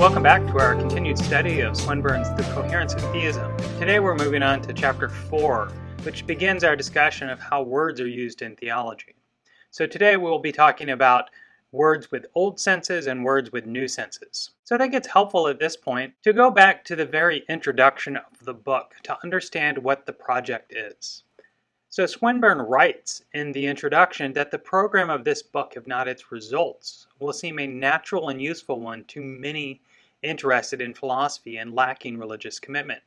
Welcome back to our continued study of Swinburne's The Coherence of Theism. Today we're moving on to chapter 4, which begins our discussion of how words are used in theology. So today we'll be talking about words with old senses and words with new senses. So I think it's helpful at this point to go back to the very introduction of the book to understand what the project is. So Swinburne writes in the introduction that the program of this book, if not its results, will seem a natural and useful one to many interested in philosophy and lacking religious commitment.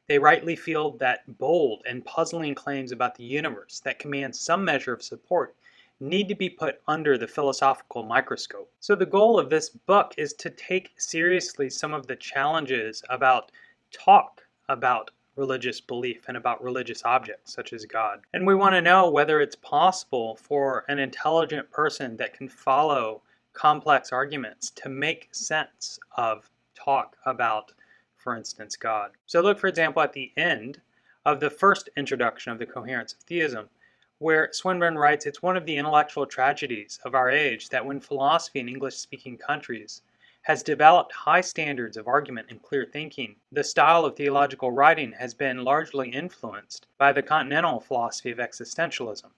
They rightly feel that bold and puzzling claims about the universe that command some measure of support need to be put under the philosophical microscope. So the goal of this book is to take seriously some of the challenges about talk about religious belief and about religious objects such as God. And we want to know whether it's possible for an intelligent person that can follow complex arguments to make sense of talk about, for instance, God. So look, for example, at the end of the first introduction of The Coherence of Theism, where Swinburne writes, "It's one of the intellectual tragedies of our age that when philosophy in English-speaking countries has developed high standards of argument and clear thinking, the style of theological writing has been largely influenced by the continental philosophy of existentialism,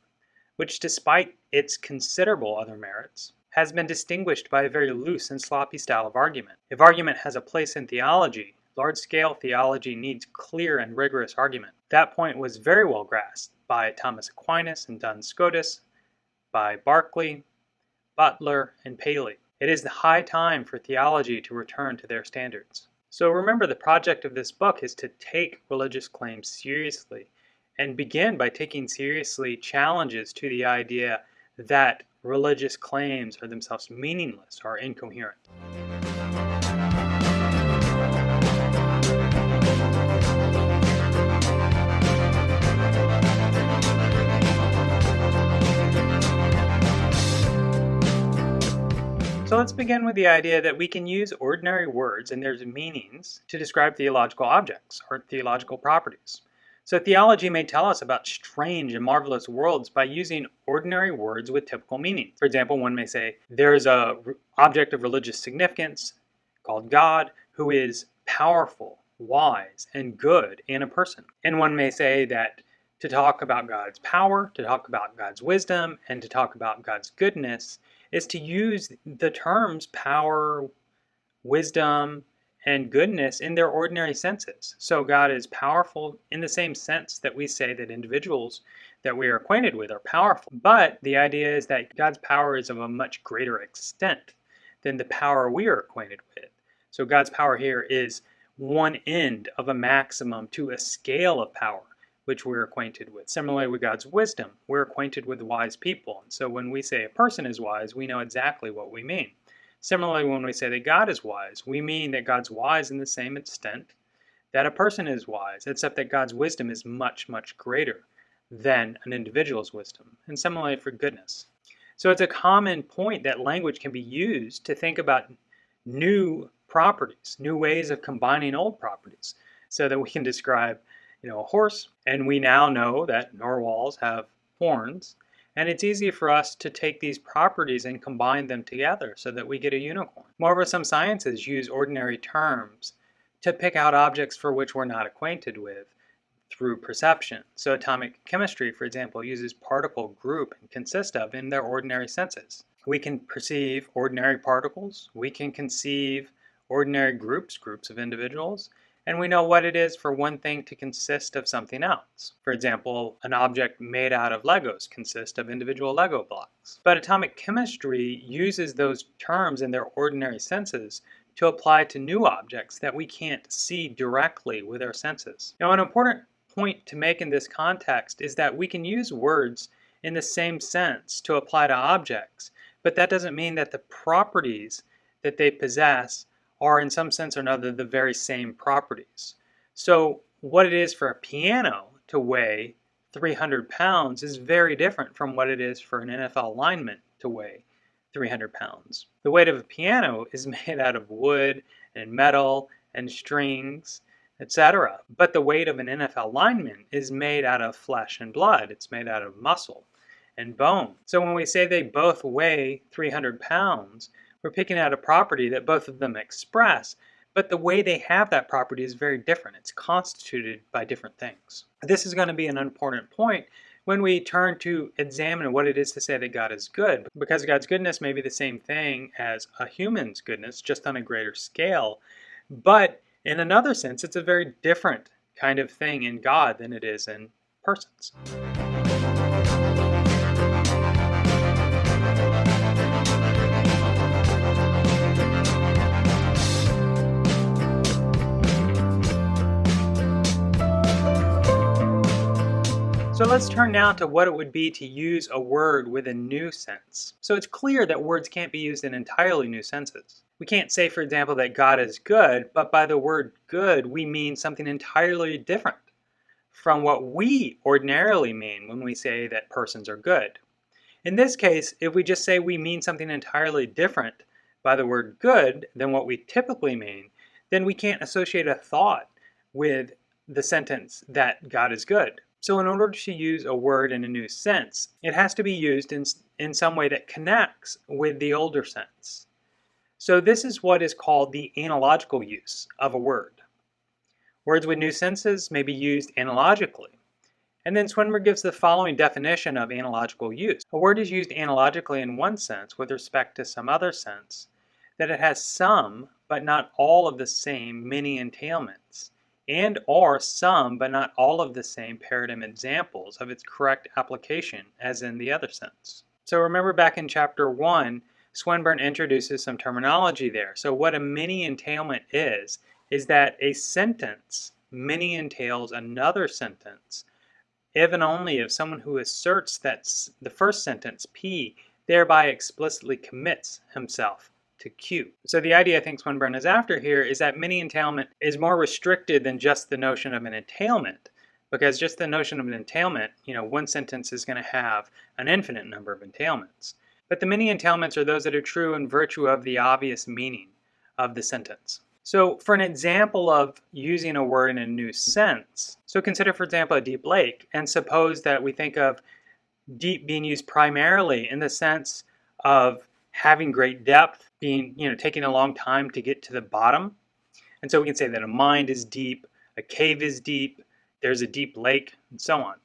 which, despite its considerable other merits, has been distinguished by a very loose and sloppy style of argument. If argument has a place in theology, large-scale theology needs clear and rigorous argument." That point was very well grasped by Thomas Aquinas and Duns Scotus, by Berkeley, Butler, and Paley. It is the high time for theology to return to their standards. So remember, the project of this book is to take religious claims seriously and begin by taking seriously challenges to the idea that religious claims are themselves meaningless or incoherent. So let's begin with the idea that we can use ordinary words and their meanings to describe theological objects or theological properties. So theology may tell us about strange and marvelous worlds by using ordinary words with typical meaning. For example, one may say, there's an object of religious significance called God who is powerful, wise, and good in a person. And one may say that to talk about God's power, to talk about God's wisdom, and to talk about God's goodness is to use the terms power, wisdom, and goodness in their ordinary senses. So God is powerful in the same sense that we say that individuals that we are acquainted with are powerful. But the idea is that God's power is of a much greater extent than the power we are acquainted with. So God's power here is one end of a maximum to a scale of power which we're acquainted with. Similarly with God's wisdom, we're acquainted with wise people. And so when we say a person is wise, we know exactly what we mean. Similarly, when we say that God is wise, we mean that God's wise in the same extent that a person is wise, except that God's wisdom is much, much greater than an individual's wisdom. And similarly for goodness. So it's a common point that language can be used to think about new properties, new ways of combining old properties, so that we can describe a horse, and we now know that narwhals have horns, and it's easy for us to take these properties and combine them together so that we get a unicorn. Moreover, some sciences use ordinary terms to pick out objects for which we're not acquainted with through perception. So atomic chemistry, for example, uses particle, group, and consist of in their ordinary senses. We can perceive ordinary particles, we can conceive ordinary groups of individuals, and we know what it is for one thing to consist of something else. For example, an object made out of Legos consists of individual Lego blocks. But atomic chemistry uses those terms in their ordinary senses to apply to new objects that we can't see directly with our senses. Now, an important point to make in this context is that we can use words in the same sense to apply to objects, but that doesn't mean that the properties that they possess are in some sense or another the very same properties. So what it is for a piano to weigh 300 pounds is very different from what it is for an NFL lineman to weigh 300 pounds. The weight of a piano is made out of wood and metal and strings, etc. But the weight of an NFL lineman is made out of flesh and blood. It's made out of muscle and bone. So when we say they both weigh 300 pounds, We're picking out a property that both of them express, but the way they have that property is very different. It's constituted by different things. This is going to be an important point when we turn to examine what it is to say that God is good, because God's goodness may be the same thing as a human's goodness, just on a greater scale. But in another sense, it's a very different kind of thing in God than it is in persons. So let's turn now to what it would be to use a word with a new sense. So it's clear that words can't be used in entirely new senses. We can't say, for example, that God is good, but by the word good, we mean something entirely different from what we ordinarily mean when we say that persons are good. In this case, if we just say we mean something entirely different by the word good than what we typically mean, then we can't associate a thought with the sentence that God is good. So in order to use a word in a new sense, it has to be used in some way that connects with the older sense. So this is what is called the analogical use of a word. Words with new senses may be used analogically. And then Swinburne gives the following definition of analogical use. A word is used analogically in one sense with respect to some other sense, that it has some, but not all of the same many entailments, and or some, but not all of the same paradigm examples of its correct application as in the other sense. So remember back in chapter 1, Swinburne introduces some terminology there. So what a many entailment is that a sentence many entails another sentence, if and only if someone who asserts that the first sentence, P, thereby explicitly commits himself to Q. So the idea I think Swinburne is after here is that many entailment is more restricted than just the notion of an entailment, because just the notion of an entailment, one sentence is going to have an infinite number of entailments. But the many entailments are those that are true in virtue of the obvious meaning of the sentence. So for an example of using a word in a new sense, so consider, for example, a deep lake, and suppose that we think of deep being used primarily in the sense of having great depth, being, taking a long time to get to the bottom. And so we can say that a mind is deep, a cave is deep, there's a deep lake, and so on.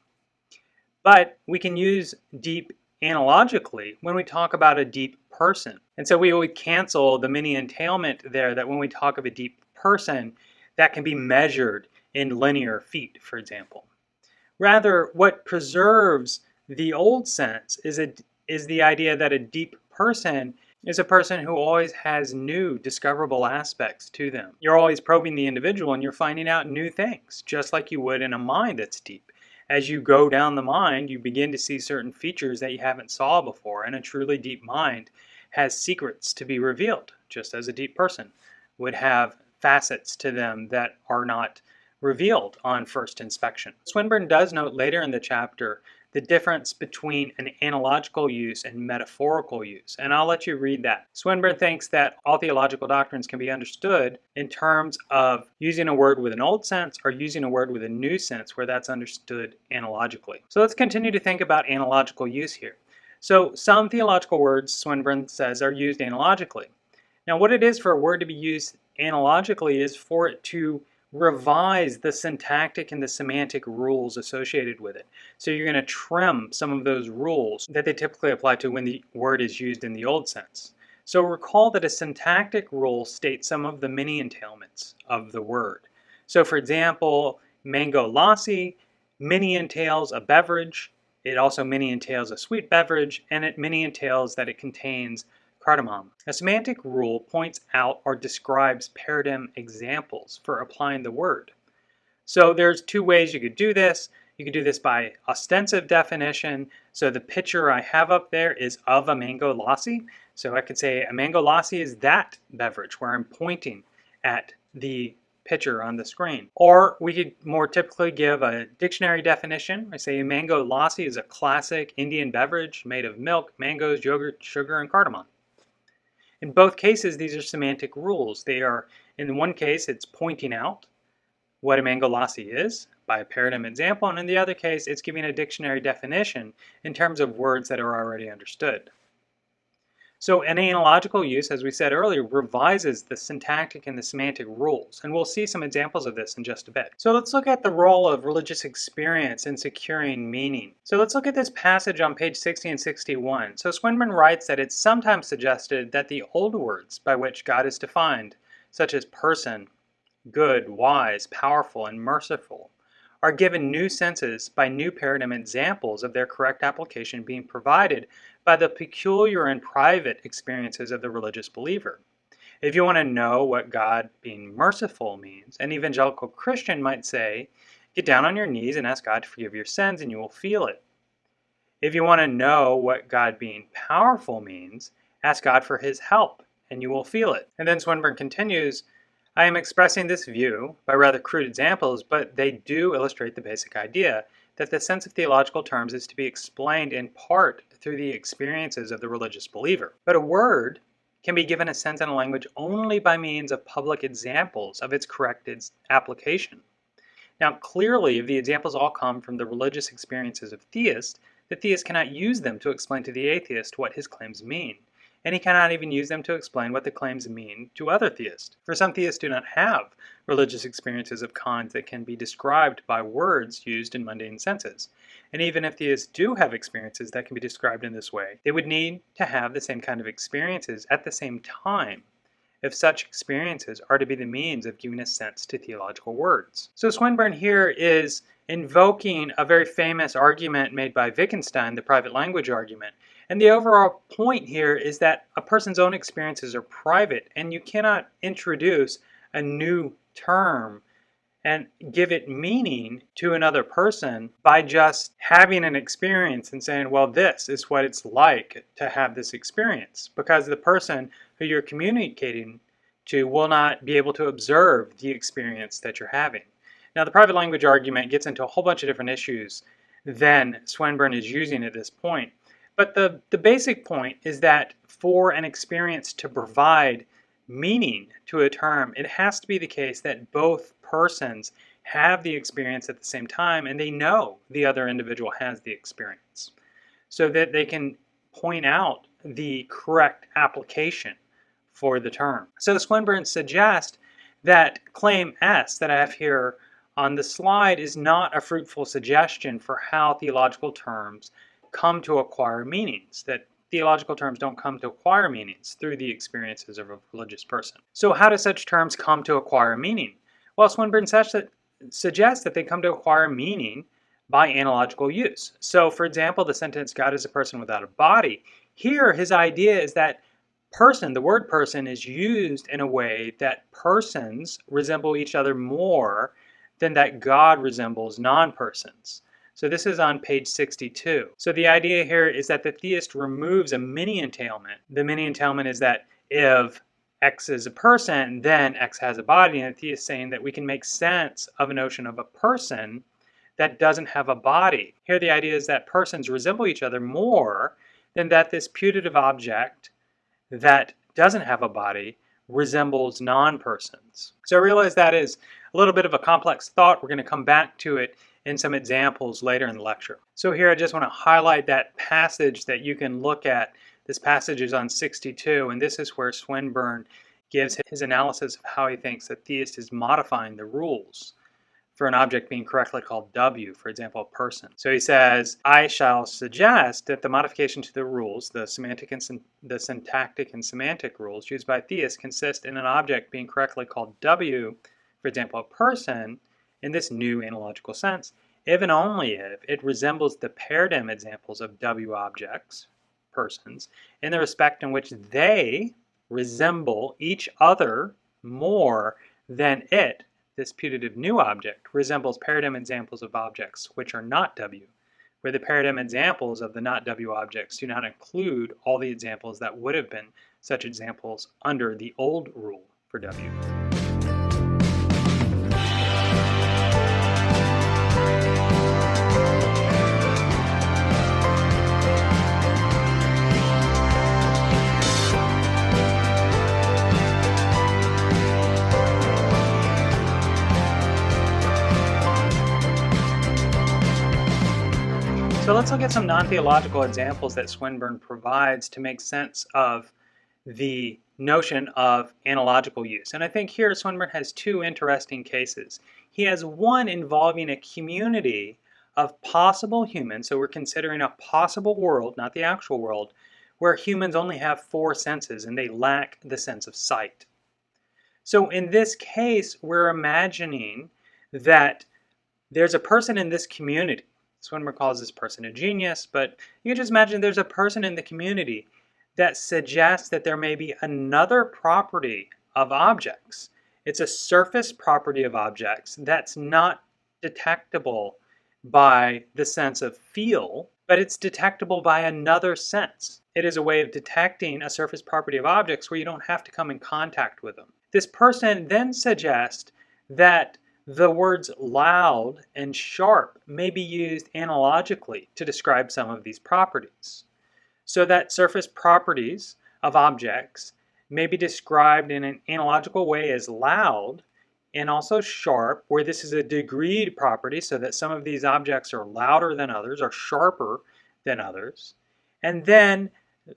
But we can use deep analogically when we talk about a deep person. And so we would cancel the many entailment there, that when we talk of a deep person, that can be measured in linear feet, for example. Rather, what preserves the old sense is the idea that a deep person is a person who always has new discoverable aspects to them. You're always probing the individual and you're finding out new things, just like you would in a mind that's deep. As you go down the mind, you begin to see certain features that you haven't saw before, and a truly deep mind has secrets to be revealed, just as a deep person would have facets to them that are not revealed on first inspection. Swinburne does note later in the chapter the difference between an analogical use and metaphorical use, and I'll let you read that. Swinburne thinks that all theological doctrines can be understood in terms of using a word with an old sense or using a word with a new sense where that's understood analogically. So let's continue to think about analogical use here. So some theological words, Swinburne says, are used analogically. Now what it is for a word to be used analogically is for it to revise the syntactic and the semantic rules associated with it. So you're going to trim some of those rules that they typically apply to when the word is used in the old sense. So recall that a syntactic rule states some of the many entailments of the word. So for example, mango lassi many entails a beverage. It also many entails a sweet beverage, and it many entails that it contains cardamom. A semantic rule points out or describes paradigm examples for applying the word. So there's two ways you could do this. You could do this by ostensive definition. So the picture I have up there is of a mango lassi. So I could say a mango lassi is that beverage where I'm pointing at the picture on the screen. Or we could more typically give a dictionary definition. I say a mango lassi is a classic Indian beverage made of milk, mangoes, yogurt, sugar, and cardamom. In both cases, these are semantic rules. They are, in one case, it's pointing out what a mango lassi is by a paradigm example, and in the other case, it's giving a dictionary definition in terms of words that are already understood. So an analogical use, as we said earlier, revises the syntactic and the semantic rules, and we'll see some examples of this in just a bit. So let's look at the role of religious experience in securing meaning. So let's look at this passage on page 60 and 61. So Swinburne writes that it's sometimes suggested that the old words by which God is defined, such as person, good, wise, powerful, and merciful, are given new senses by new paradigm examples of their correct application being provided by the peculiar and private experiences of the religious believer. If you want to know what God being merciful means, an evangelical Christian might say, get down on your knees and ask God to forgive your sins and you will feel it. If you want to know what God being powerful means, ask God for his help and you will feel it. And then Swinburne continues, I am expressing this view by rather crude examples, but they do illustrate the basic idea that the sense of theological terms is to be explained in part through the experiences of the religious believer. But a word can be given a sense in a language only by means of public examples of its correct application. Now, clearly, if the examples all come from the religious experiences of theists, the theist cannot use them to explain to the atheist what his claims mean. And he cannot even use them to explain what the claims mean to other theists. For some theists do not have religious experiences of kinds that can be described by words used in mundane senses. And even if theists do have experiences that can be described in this way, they would need to have the same kind of experiences at the same time if such experiences are to be the means of giving a sense to theological words. So Swinburne here is invoking a very famous argument made by Wittgenstein, the private language argument. And the overall point here is that a person's own experiences are private, and you cannot introduce a new term and give it meaning to another person by just having an experience and saying, well, this is what it's like to have this experience, because the person who you're communicating to will not be able to observe the experience that you're having. Now, the private language argument gets into a whole bunch of different issues than Swinburne is using at this point. But the basic point is that for an experience to provide meaning to a term, it has to be the case that both persons have the experience at the same time and they know the other individual has the experience, so that they can point out the correct application for the term. So Swinburne suggests that claim S that I have here on the slide is not a fruitful suggestion for how theological terms come to acquire meanings, that theological terms don't come to acquire meanings through the experiences of a religious person. So how do such terms come to acquire meaning? Well, Swinburne suggests that they come to acquire meaning by analogical use. So, for example, the sentence, God is a person without a body. Here, his idea is that person, the word person, is used in a way that persons resemble each other more than that God resembles non-persons. So this is on page 62. So the idea here is that the theist removes a mini-entailment. The mini-entailment is that if X is a person, then X has a body. And the theist is saying that we can make sense of a notion of a person that doesn't have a body. Here the idea is that persons resemble each other more than that this putative object that doesn't have a body resembles non-persons. So I realize that is a little bit of a complex thought. We're going to come back to it in some examples later in the lecture. So here I just want to highlight that passage that you can look at. This passage is on 62, and this is where Swinburne gives his analysis of how he thinks the theist is modifying the rules for an object being correctly called W, for example, a person. So he says, I shall suggest that the modification to the rules, the syntactic and semantic rules used by theists consist in an object being correctly called W, for example, a person, in this new analogical sense, if and only if it resembles the paradigm examples of W objects, persons, in the respect in which they resemble each other more than it, this putative new object, resembles paradigm examples of objects which are not W, where the paradigm examples of the not W objects do not include all the examples that would have been such examples under the old rule for W. So So let's look at some non-theological examples that Swinburne provides to make sense of the notion of analogical use. And I think here Swinburne has two interesting cases. He has one involving a community of possible humans, so we're considering a possible world, not the actual world, where humans only have four senses and they lack the sense of sight. So in this case, we're imagining that there's a person in this community. Swinburne calls this person a genius, but you can just imagine there's a person in the community that suggests that there may be another property of objects. It's a surface property of objects that's not detectable by the sense of feel, but it's detectable by another sense. It is a way of detecting a surface property of objects where you don't have to come in contact with them. This person then suggests that the words loud and sharp may be used analogically to describe some of these properties, so that surface properties of objects may be described in an analogical way as loud and also sharp, where this is a degreed property, so that some of these objects are louder than others or sharper than others. And then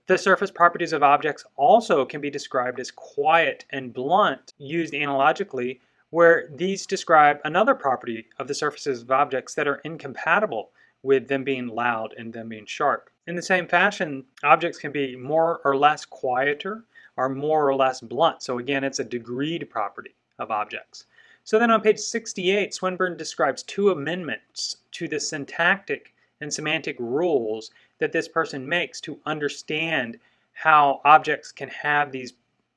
the surface properties of objects also can be described as quiet and blunt, used analogically, where these describe another property of the surfaces of objects that are incompatible with them being loud and them being sharp. In the same fashion, objects can be more or less quieter or more or less blunt. So again, it's a degreed property of objects. So then on page 68, Swinburne describes two amendments to the syntactic and semantic rules that this person makes to understand how objects can have these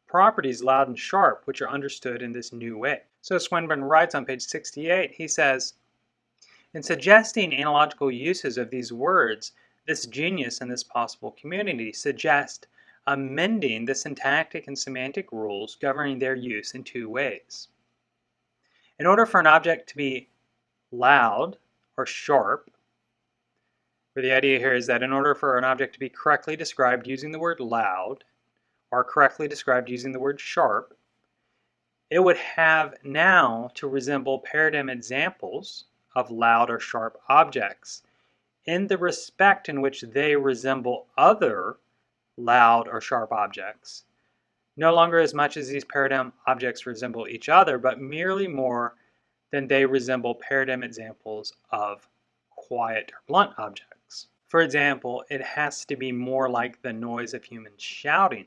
properties loud and sharp, which are understood in this new way. So Swinburne writes on page 68, he says, in suggesting analogical uses of these words, this genius and this possible community suggest amending the syntactic and semantic rules governing their use in two ways. In order for an object to be loud or sharp, where the idea here is that in order for an object to be correctly described using the word loud or correctly described using the word sharp, it would have now to resemble paradigm examples of loud or sharp objects in the respect in which they resemble other loud or sharp objects, no longer as much as these paradigm objects resemble each other, but merely more than they resemble paradigm examples of quiet or blunt objects. For example, it has to be more like the noise of human shouting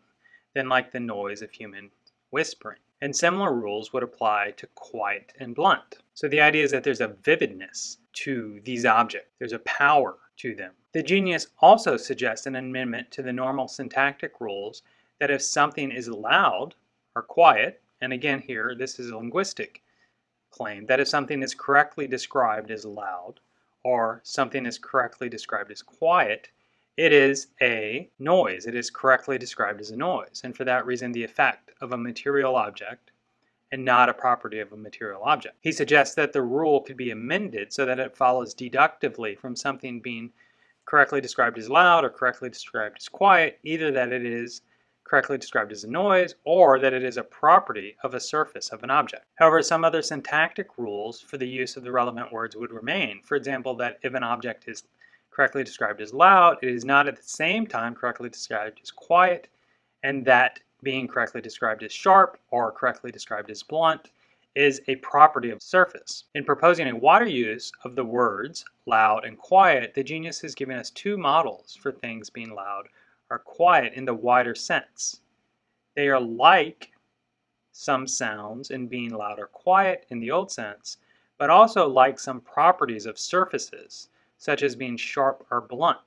than like the noise of human whispering. And similar rules would apply to quiet and blunt. So the idea is that there's a vividness to these objects. There's a power to them. The genius also suggests an amendment to the normal syntactic rules that if something is loud or quiet, and again here this is a linguistic claim, that if something is correctly described as loud or something is correctly described as quiet, it is a noise. It is correctly described as a noise, and for that reason the effect of a material object and not a property of a material object. He suggests that the rule could be amended so that it follows deductively from something being correctly described as loud or correctly described as quiet, either that it is correctly described as a noise or that it is a property of a surface of an object. However, some other syntactic rules for the use of the relevant words would remain. For example, that if an object is correctly described as loud, it is not at the same time correctly described as quiet, and that being correctly described as sharp or correctly described as blunt is a property of surface. In proposing a wider use of the words loud and quiet, the genius has given us two models for things being loud or quiet in the wider sense. They are like some sounds in being loud or quiet in the old sense, but also like some properties of surfaces, such as being sharp or blunt.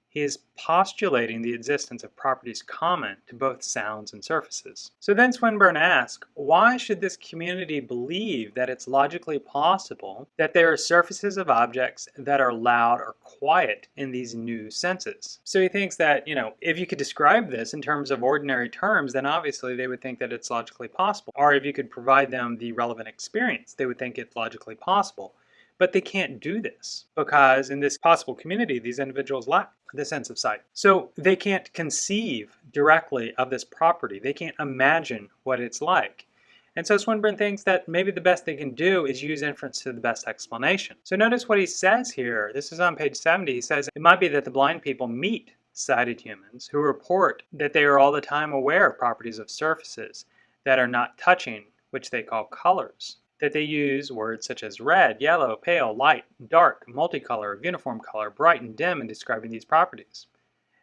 He is postulating the existence of properties common to both sounds and surfaces. So then Swinburne asks, why should this community believe that it's logically possible that there are surfaces of objects that are loud or quiet in these new senses? So he thinks that, if you could describe this in terms of ordinary terms, then obviously they would think that it's logically possible. Or if you could provide them the relevant experience, they would think it's logically possible. But they can't do this because in this possible community, these individuals lack the sense of sight. So they can't conceive directly of this property. They can't imagine what it's like. And so Swinburne thinks that maybe the best they can do is use inference to the best explanation. So notice what he says here. This is on page 70. He says, it might be that the blind people meet sighted humans who report that they are all the time aware of properties of surfaces that are not touching, which they call colors. That they use words such as red, yellow, pale, light, dark, multicolor, uniform color, bright, and dim in describing these properties.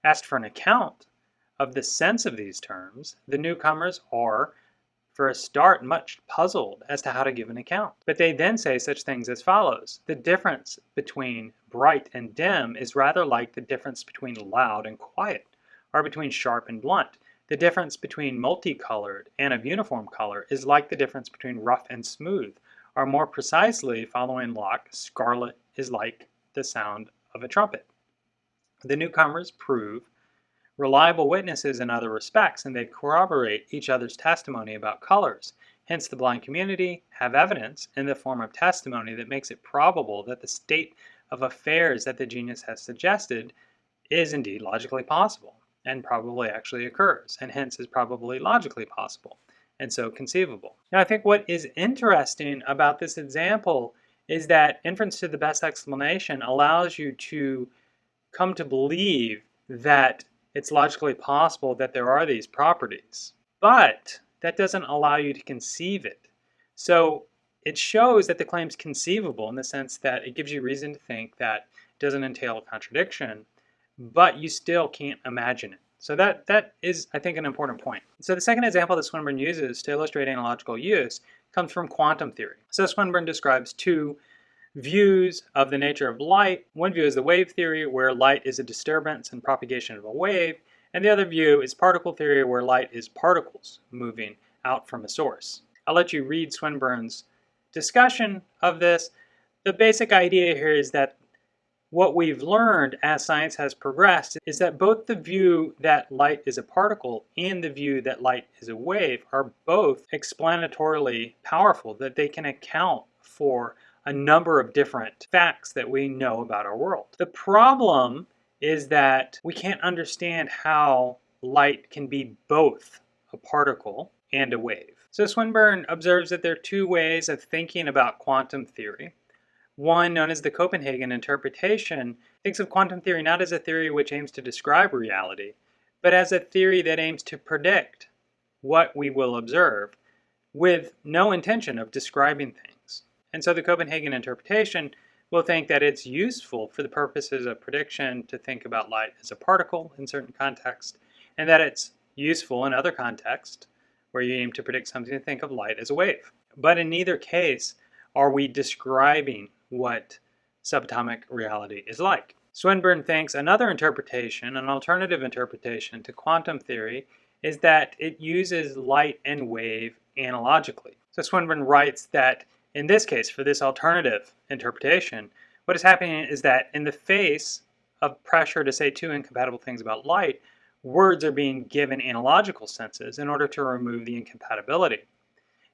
Asked for an account of the sense of these terms, the newcomers are, for a start, much puzzled as to how to give an account. But they then say such things as follows. The difference between bright and dim is rather like the difference between loud and quiet, or between sharp and blunt. The difference between multicolored and of uniform color is like the difference between rough and smooth, or more precisely, following Locke, scarlet is like the sound of a trumpet. The newcomers prove reliable witnesses in other respects, and they corroborate each other's testimony about colors. Hence, the blind community have evidence in the form of testimony that makes it probable that the state of affairs that the genius has suggested is indeed logically possible, and probably actually occurs, and hence is probably logically possible, and so conceivable. Now, I think what is interesting about this example is that inference to the best explanation allows you to come to believe that it's logically possible that there are these properties, but that doesn't allow you to conceive it. So it shows that the claim's conceivable in the sense that it gives you reason to think that it doesn't entail a contradiction, but you still can't imagine it. So that is, I think, an important point. So the second example that Swinburne uses to illustrate analogical use comes from quantum theory. So Swinburne describes two views of the nature of light. One view is the wave theory, where light is a disturbance and propagation of a wave, and the other view is particle theory, where light is particles moving out from a source. I'll let you read Swinburne's discussion of this. The basic idea here is that what we've learned as science has progressed is that both the view that light is a particle and the view that light is a wave are both explanatorily powerful, that they can account for a number of different facts that we know about our world. The problem is that we can't understand how light can be both a particle and a wave. So Swinburne observes that there are two ways of thinking about quantum theory. One, known as the Copenhagen interpretation, thinks of quantum theory not as a theory which aims to describe reality, but as a theory that aims to predict what we will observe with no intention of describing things. And so the Copenhagen interpretation will think that it's useful for the purposes of prediction to think about light as a particle in certain contexts, and that it's useful in other contexts where you aim to predict something to think of light as a wave. But in neither case are we describing what subatomic reality is like. Swinburne thinks another interpretation, an alternative interpretation to quantum theory, is that it uses light and wave analogically. So Swinburne writes that in this case, for this alternative interpretation, what is happening is that in the face of pressure to say two incompatible things about light, words are being given analogical senses in order to remove the incompatibility.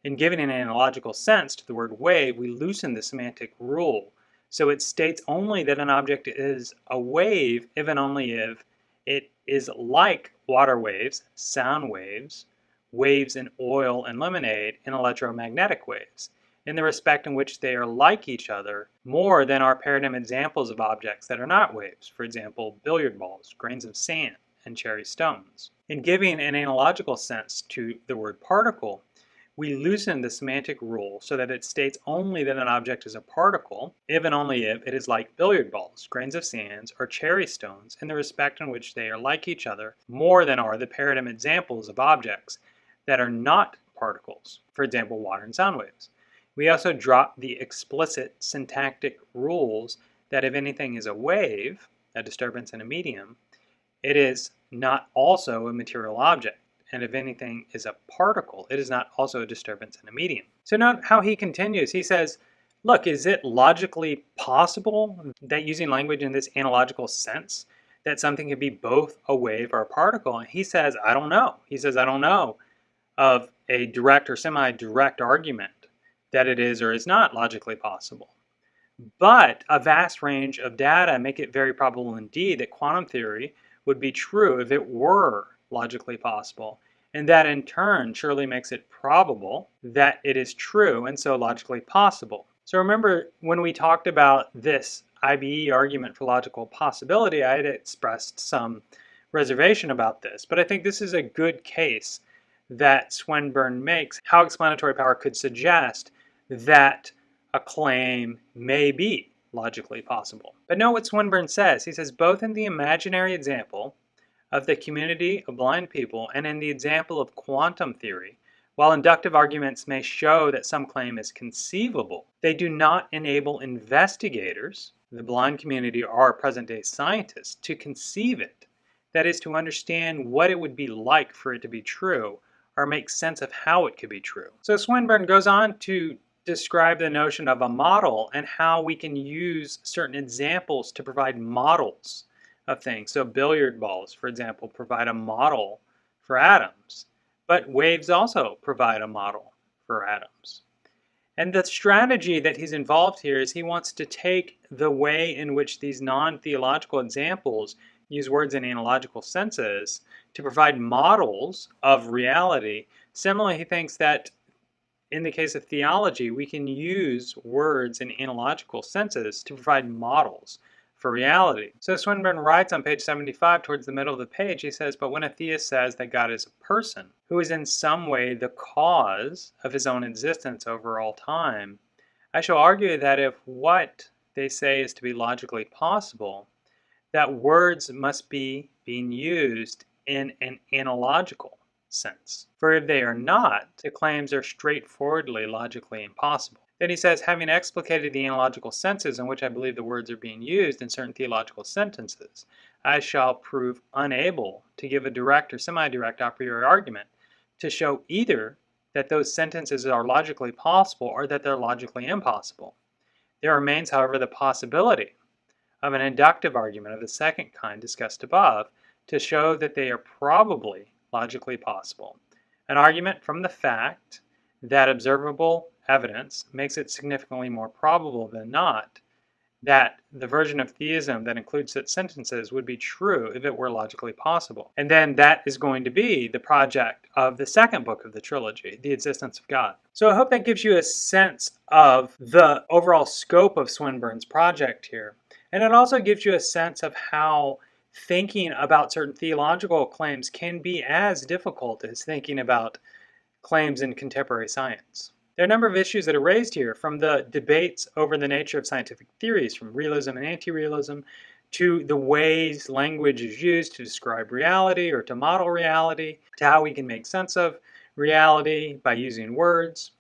In giving an analogical sense to the word wave, we loosen the semantic rule. So it states only that an object is a wave if and only if it is like water waves, sound waves, waves in oil and lemonade, and electromagnetic waves, in the respect in which they are like each other more than our paradigm examples of objects that are not waves, for example, billiard balls, grains of sand, and cherry stones. In giving an analogical sense to the word particle, we loosen the semantic rule so that it states only that an object is a particle if and only if it is like billiard balls, grains of sand, or cherry stones in the respect in which they are like each other more than are the paradigm examples of objects that are not particles, for example, water and sound waves. We also drop the explicit syntactic rules that if anything is a wave, a disturbance in a medium, it is not also a material object. And if anything is a particle, it is not also a disturbance in a medium. So note how he continues. He says, look, is it logically possible that using language in this analogical sense, that something could be both a wave or a particle? And he says, I don't know. He says, I don't know of a direct or semi-direct argument that it is or is not logically possible. But a vast range of data make it very probable indeed that quantum theory would be true if it were logically possible, And that in turn surely makes it probable that it is true and so logically possible. So remember when we talked about this IBE argument for logical possibility, I had expressed some reservation about this, but I think this is a good case that Swinburne makes, how explanatory power could suggest that a claim may be logically possible. But note what Swinburne says. He says, both in the imaginary example of the community of blind people and in the example of quantum theory, while inductive arguments may show that some claim is conceivable, they do not enable investigators, the blind community or present-day scientists, to conceive it. That is, to understand what it would be like for it to be true, or make sense of how it could be true. So Swinburne goes on to describe the notion of a model and how we can use certain examples to provide models of things. So billiard balls, for example, provide a model for atoms, but waves also provide a model for atoms. And the strategy that he's involved here is he wants to take the way in which these non-theological examples use words in analogical senses to provide models of reality. Similarly, he thinks that in the case of theology, we can use words in analogical senses to provide models for reality. So Swinburne writes on page 75, towards the middle of the page, he says, but when a theist says that God is a person who is in some way the cause of his own existence over all time, I shall argue that if what they say is to be logically possible, that words must be being used in an analogical sense. For if they are not, the claims are straightforwardly logically impossible. Then he says, having explicated the analogical senses in which I believe the words are being used in certain theological sentences, I shall prove unable to give a direct or semi-direct a priori argument to show either that those sentences are logically possible or that they're logically impossible. There remains, however, the possibility of an inductive argument of the second kind discussed above to show that they are probably logically possible. An argument from the fact that observable evidence makes it significantly more probable than not that the version of theism that includes such sentences would be true if it were logically possible. And then that is going to be the project of the second book of the trilogy, The Existence of God. So I hope that gives you a sense of the overall scope of Swinburne's project here. And it also gives you a sense of how thinking about certain theological claims can be as difficult as thinking about claims in contemporary science. There are a number of issues that are raised here, from the debates over the nature of scientific theories, from realism and anti-realism, to the ways language is used to describe reality or to model reality, to how we can make sense of reality by using words.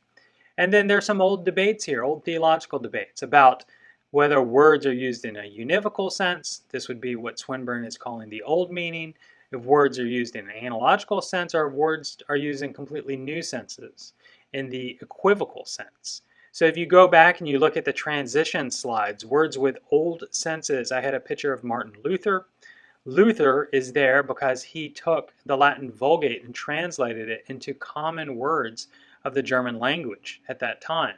And then there's some old debates here, old theological debates about whether words are used in a univocal sense. This would be what Swinburne is calling the old meaning. If words are used in an analogical sense, or if words are used in completely new senses, in the equivocal sense. So if you go back and you look at the transition slides, words with old senses, I had a picture of Martin Luther. Luther is there because he took the Latin Vulgate and translated it into common words of the German language at that time.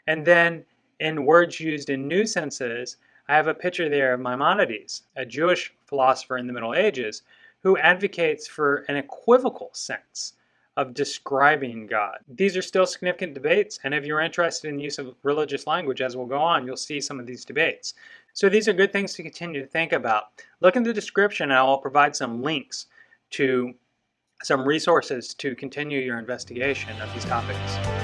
And then in words used in new senses, I have a picture there of Maimonides, a Jewish philosopher in the Middle Ages, who advocates for an equivocal sense of describing God. These are still significant debates, and if you're interested in the use of religious language as we'll go on, you'll see some of these debates. So these are good things to continue to think about. Look in the description and I'll provide some links to some resources to continue your investigation of these topics.